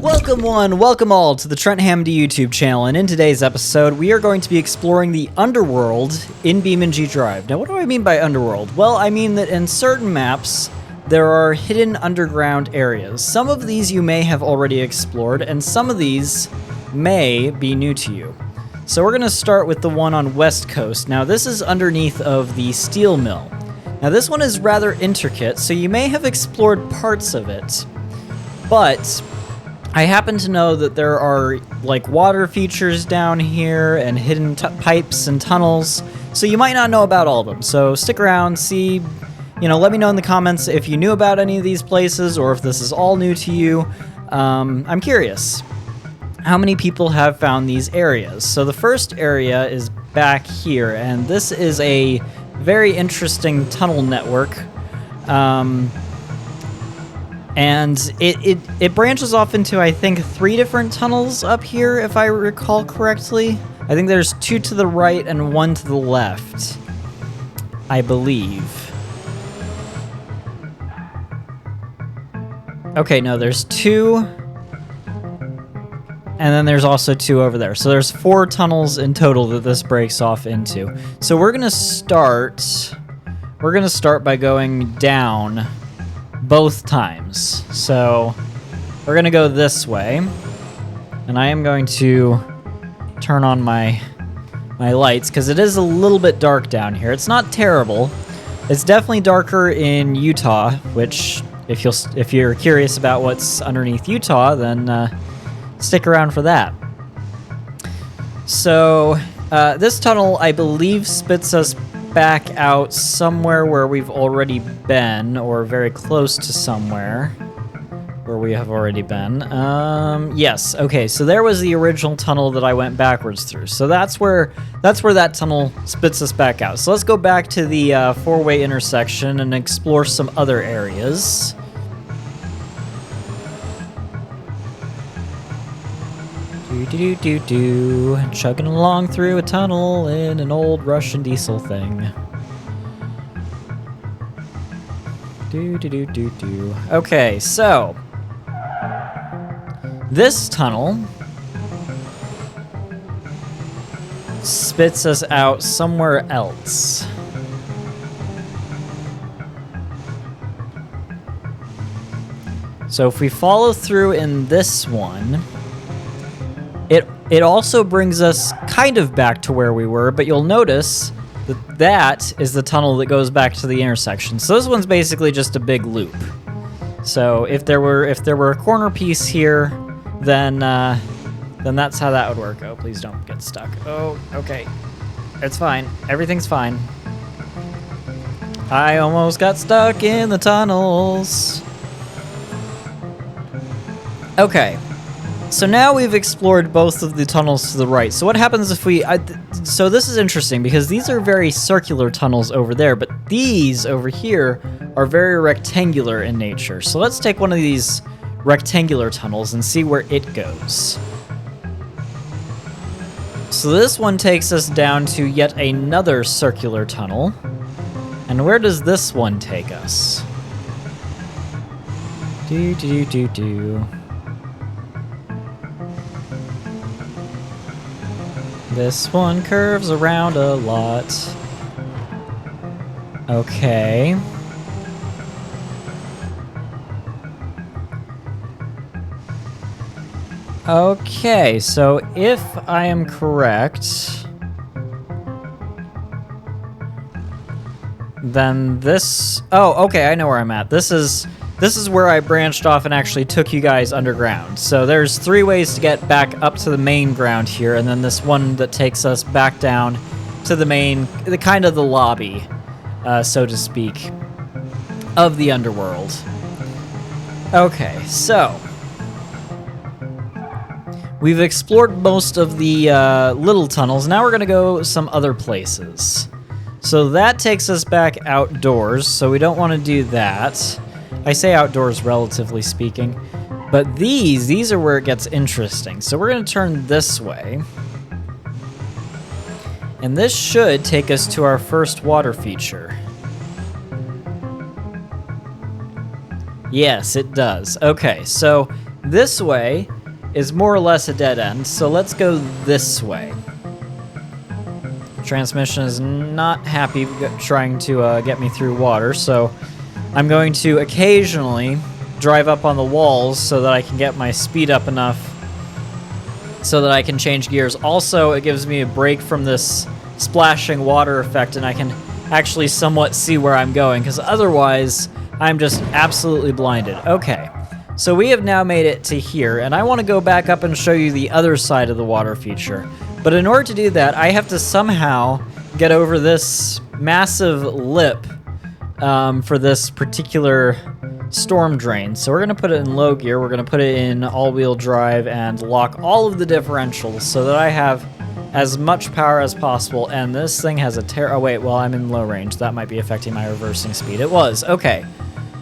Welcome all to the Trent Hamende YouTube channel, and in today's episode we are going to be exploring the Underworld in BeamNG.drive. Now what do I mean by Underworld? Well, I mean that in certain maps there are hidden underground areas. Some of these you may have already explored, and some of these may be new to you. So we're going to start with the one on West Coast. Now this is underneath of the steel mill. Now this one is rather intricate, so you may have explored parts of it, but I happen to know that there are like water features down here and hidden pipes and tunnels, so you might not know about all of them. So stick around, see, let me know in the comments if you knew about any of these places or if this is all new to you. I'm curious. How many people have found these areas? So the first area is back here, and this is a very interesting tunnel network. And it branches off into, I think, 3 different tunnels up here, if I recall correctly. I think there's 2 to the right and 1 to the left, I believe. Okay, no, there's 2, and then there's also 2 over there. So there's 4 tunnels in total that this breaks off into. So we're gonna start by going down both times. So we're gonna go this way, and I am going to turn on my lights because it is a little bit dark down here. It's not terrible. It's definitely darker in Utah, which if you're curious about what's underneath Utah, then stick around for that. So this tunnel, I believe, spits us back out somewhere where we've already been, or very close to somewhere where we have already been. Yes, okay, so there was the original tunnel that I went backwards through. So that's where that tunnel spits us back out. So let's go back to the 4-way intersection and explore some other areas. Chugging along through a tunnel in an old Russian diesel thing. Okay, so this tunnel spits us out somewhere else. So if we follow through in this one, it also brings us kind of back to where we were, but you'll notice that is the tunnel that goes back to the intersection. So this one's basically just a big loop. So if there were a corner piece here, then that's how that would work. Oh, please don't get stuck. Oh, okay. It's fine. Everything's fine. I almost got stuck in the tunnels. Okay. So now we've explored both of the tunnels to the right. So what happens if we... so this is interesting because these are very circular tunnels over there, but these over here are very rectangular in nature. So let's take one of these rectangular tunnels and see where it goes. So this one takes us down to yet another circular tunnel. And where does this one take us? This one curves around a lot. Okay. Okay, so if I am correct, then this... Oh, okay, I know where I'm at. This is where I branched off and actually took you guys underground. So there's 3 ways to get back up to the main ground here, and then this one that takes us back down to the main, the kind of the lobby, so to speak, of the Underworld. Okay, so we've explored most of the little tunnels. Now we're gonna go some other places. So that takes us back outdoors, so we don't want to do that. I say outdoors relatively speaking, but these are where it gets interesting. So we're going to turn this way, and this should take us to our first water feature. Yes, it does. Okay, so this way is more or less a dead end, so let's go this way. Transmission is not happy trying to get me through water, so I'm going to occasionally drive up on the walls so that I can get my speed up enough so that I can change gears. Also, it gives me a break from this splashing water effect, and I can actually somewhat see where I'm going, because otherwise I'm just absolutely blinded. Okay, so we have now made it to here, and I want to go back up and show you the other side of the water feature. But in order to do that, I have to somehow get over this massive lip for this particular storm drain. So we're going to put it in low gear, we're going to put it in all-wheel drive, and lock all of the differentials so that I have as much power as possible. And this thing has a oh wait, well, I'm in low range. That might be affecting my reversing speed. It was. Okay.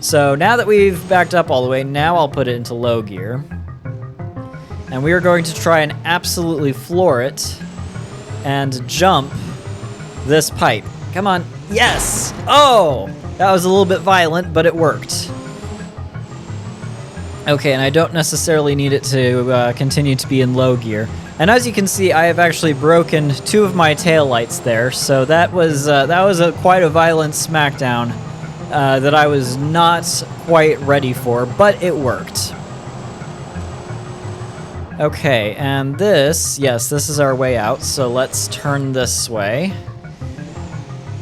So now that we've backed up all the way, now I'll put it into low gear. And we are going to try and absolutely floor it and jump this pipe. Come on. Yes! Oh! That was a little bit violent, but it worked. Okay, and I don't necessarily need it to continue to be in low gear. And as you can see, I have actually broken 2 of my taillights there, so that was quite a violent smackdown that I was not quite ready for, but it worked. Okay, and this, yes, this is our way out, so let's turn this way.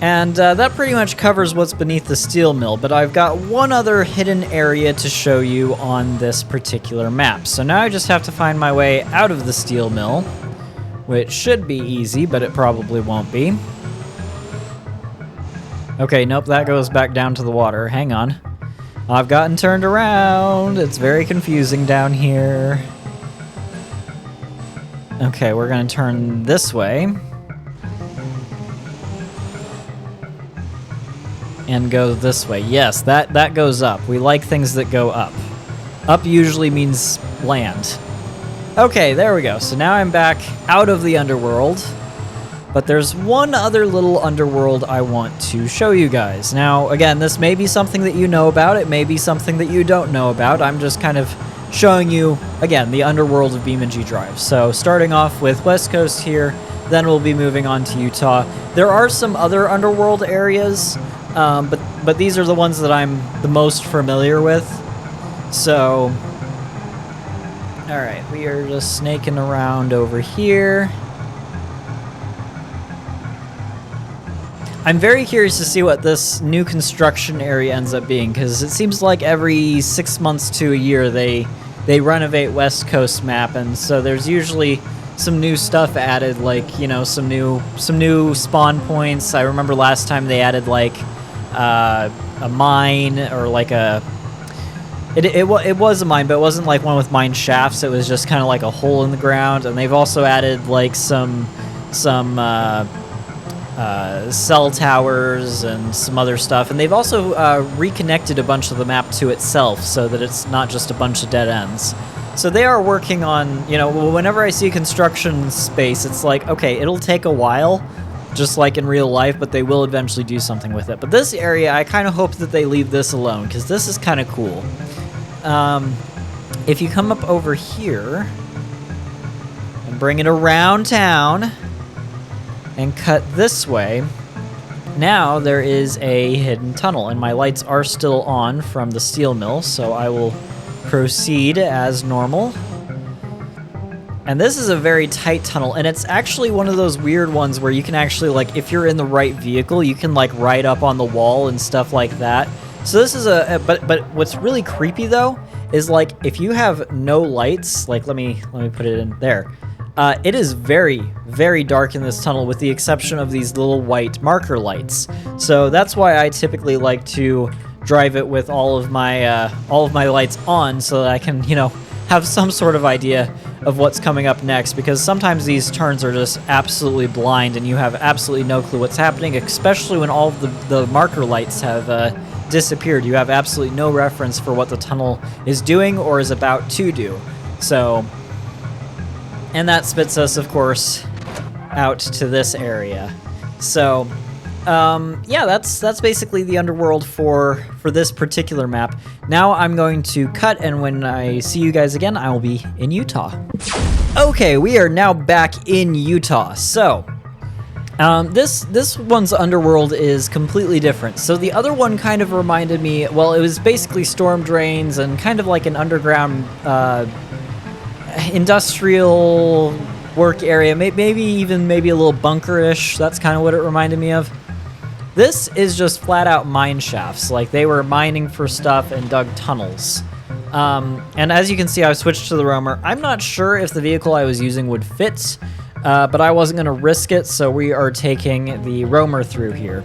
And that pretty much covers what's beneath the steel mill, but I've got one other hidden area to show you on this particular map. So now I just have to find my way out of the steel mill, which should be easy, but it probably won't be. Okay, nope, that goes back down to the water. Hang on. I've gotten turned around. It's very confusing down here. Okay, we're gonna turn this way. And go this way. Yes, that goes up. We like things that go up. Up usually means land. Okay, there we go. So now I'm back out of the underworld. But there's one other little underworld I want to show you guys. Now, again, this may be something that you know about. It may be something that you don't know about. I'm just kind of showing you, again, the underworld of BeamNG.drive. So starting off with West Coast here, then we'll be moving on to Utah. There are some other underworld areas, but these are the ones that I'm the most familiar with. So, all right, we are just snaking around over here. I'm very curious to see what this new construction area ends up being, because it seems like every 6 months to a year they renovate West Coast map, and so there's usually some new stuff added, like, you know, some new spawn points. I remember last time they added like a mine, or like it was a mine, but it wasn't like one with mine shafts. It was just kind of like a hole in the ground. And they've also added like some cell towers and some other stuff, and they've also reconnected a bunch of the map to itself so that it's not just a bunch of dead ends. So they are working on, you know, whenever I see construction space, it's like, okay, it'll take a while, just like in real life, but they will eventually do something with it. But this area, I kind of hope that they leave this alone, because this is kind of cool. If you come up over here and bring it around town and cut this way, now there is a hidden tunnel, and my lights are still on from the steel mill, so I will proceed as normal. And this is a very tight tunnel, and it's actually one of those weird ones where you can actually, like, if you're in the right vehicle, you can like ride up on the wall and stuff like that. So this is but what's really creepy though is, like, if you have no lights, like, let me put it in there. It is very, very dark in this tunnel, with the exception of these little white marker lights. So that's why I typically like to drive it with all of my lights on, so that I can, you know, have some sort of idea of what's coming up next, because sometimes these turns are just absolutely blind and you have absolutely no clue what's happening, especially when all of the marker lights have disappeared. You have absolutely no reference for what the tunnel is doing or is about to do. So, and that spits us, of course, out to this area. So yeah, that's basically the underworld for this particular map. Now I'm going to cut, and when I see you guys again, I will be in Utah. Okay, we are now back in Utah. So, this one's underworld is completely different. So the other one kind of reminded me, well, it was basically storm drains and kind of like an underground industrial work area, maybe a little bunker-ish. That's kind of what it reminded me of. This is just flat out mine shafts, like they were mining for stuff and dug tunnels. And as you can see, I've switched to the roamer. I'm not sure if the vehicle I was using would fit, but I wasn't going to risk it, so we are taking the roamer through here.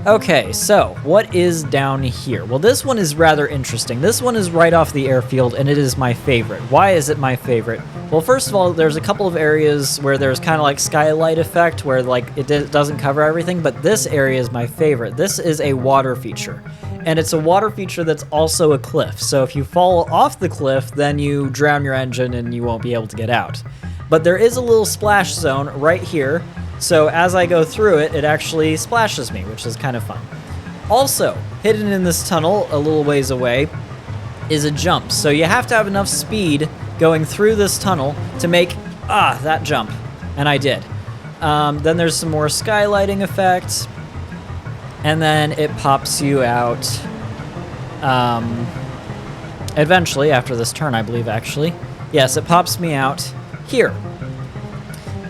Okay, so what is down here? Well, this one is rather interesting. This one is right off the airfield, and it is my favorite. Why is it my favorite? Well, first of all, there's a couple of areas where there's kind of like skylight effect, where like it doesn't cover everything, but this area is my favorite. This is a water feature, and it's a water feature that's also a cliff. So if you fall off the cliff, then you drown your engine and you won't be able to get out. But there is a little splash zone right here. So as I go through it, it actually splashes me, which is kind of fun. Also, hidden in this tunnel a little ways away is a jump. So you have to have enough speed going through this tunnel to make, that jump. And I did. Then there's some more skylighting effects. And then it pops you out eventually, after this turn, I believe, actually. Yes, it pops me out here.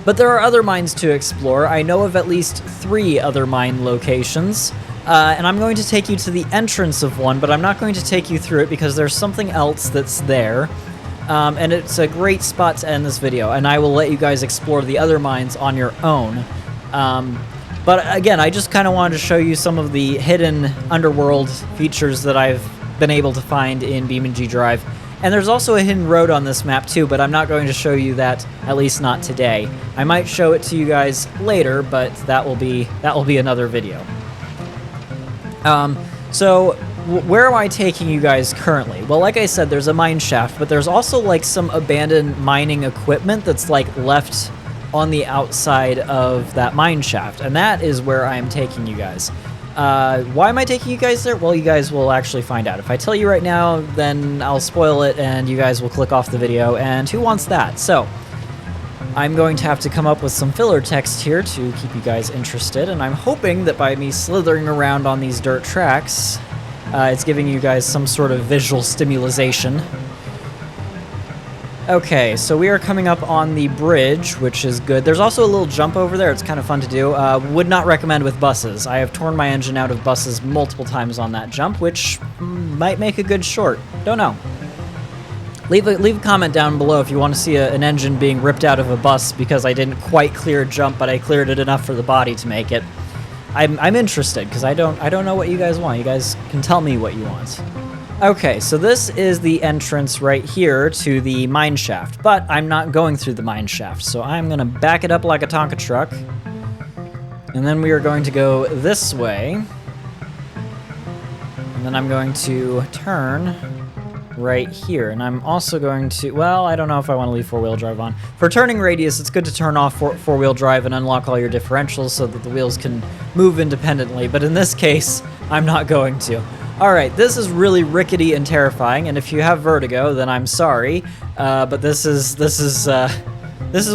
But there are other mines to explore. I know of at least 3 other mine locations, and I'm going to take you to the entrance of one, but I'm not going to take you through it because there's something else that's there, and it's a great spot to end this video, and I will let you guys explore the other mines on your own. But again, I just kind of wanted to show you some of the hidden underworld features that I've been able to find in BeamNG.drive. And there's also a hidden road on this map too, but I'm not going to show you that, at least not today. I might show it to you guys later, but that will be another video. So where am I taking you guys currently? Well, like I said, there's a mine shaft, but there's also like some abandoned mining equipment that's like left on the outside of that mine shaft, and that is where I'm taking you guys. Why am I taking you guys there? Well, you guys will actually find out. If I tell you right now, then I'll spoil it and you guys will click off the video, and who wants that? So, I'm going to have to come up with some filler text here to keep you guys interested, and I'm hoping that by me slithering around on these dirt tracks, it's giving you guys some sort of visual stimulation. Okay, so we are coming up on the bridge, which is good. There's also a little jump over there. It's kind of fun to do. Would not recommend with buses. I have torn my engine out of buses multiple times on that jump, which might make a good short. Don't know. Leave a comment down below if you want to see an engine being ripped out of a bus because I didn't quite clear a jump, but I cleared it enough for the body to make it. I'm interested because I don't know what you guys want. You guys can tell me what you want. Okay, so this is the entrance right here to the mine shaft, but I'm not going through the mine shaft, so I'm going to back it up like a Tonka truck, and then we are going to go this way, and then I'm going to turn right here, and I'm also going to, well, I don't know if I want to leave four-wheel drive on. For turning radius, it's good to turn off four-wheel drive and unlock all your differentials so that the wheels can move independently, but in this case, I'm not going to. Alright, this is really rickety and terrifying, and if you have vertigo, then I'm sorry, but this is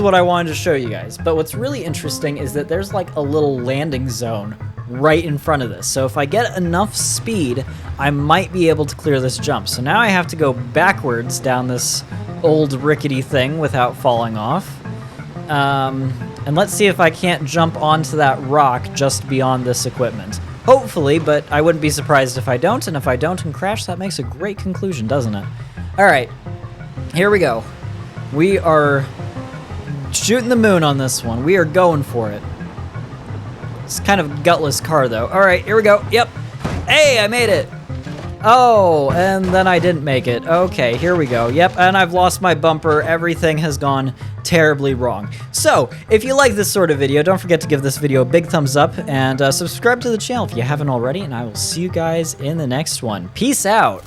what I wanted to show you guys. But what's really interesting is that there's like a little landing zone right in front of this, so if I get enough speed, I might be able to clear this jump. So now I have to go backwards down this old rickety thing without falling off. And let's see if I can't jump onto that rock just beyond this equipment. Hopefully, but I wouldn't be surprised if I don't, and if I don't and crash, that makes a great conclusion, doesn't it? Alright, here we go. We are shooting the moon on this one. We are going for it. It's kind of a gutless car, though. Alright, here we go. Yep. Hey, I made it! Oh, and then I didn't make it. Okay, here we go. Yep, and I've lost my bumper. Everything has gone terribly wrong. So, if you like this sort of video, don't forget to give this video a big thumbs up and subscribe to the channel if you haven't already, and I will see you guys in the next one. Peace out!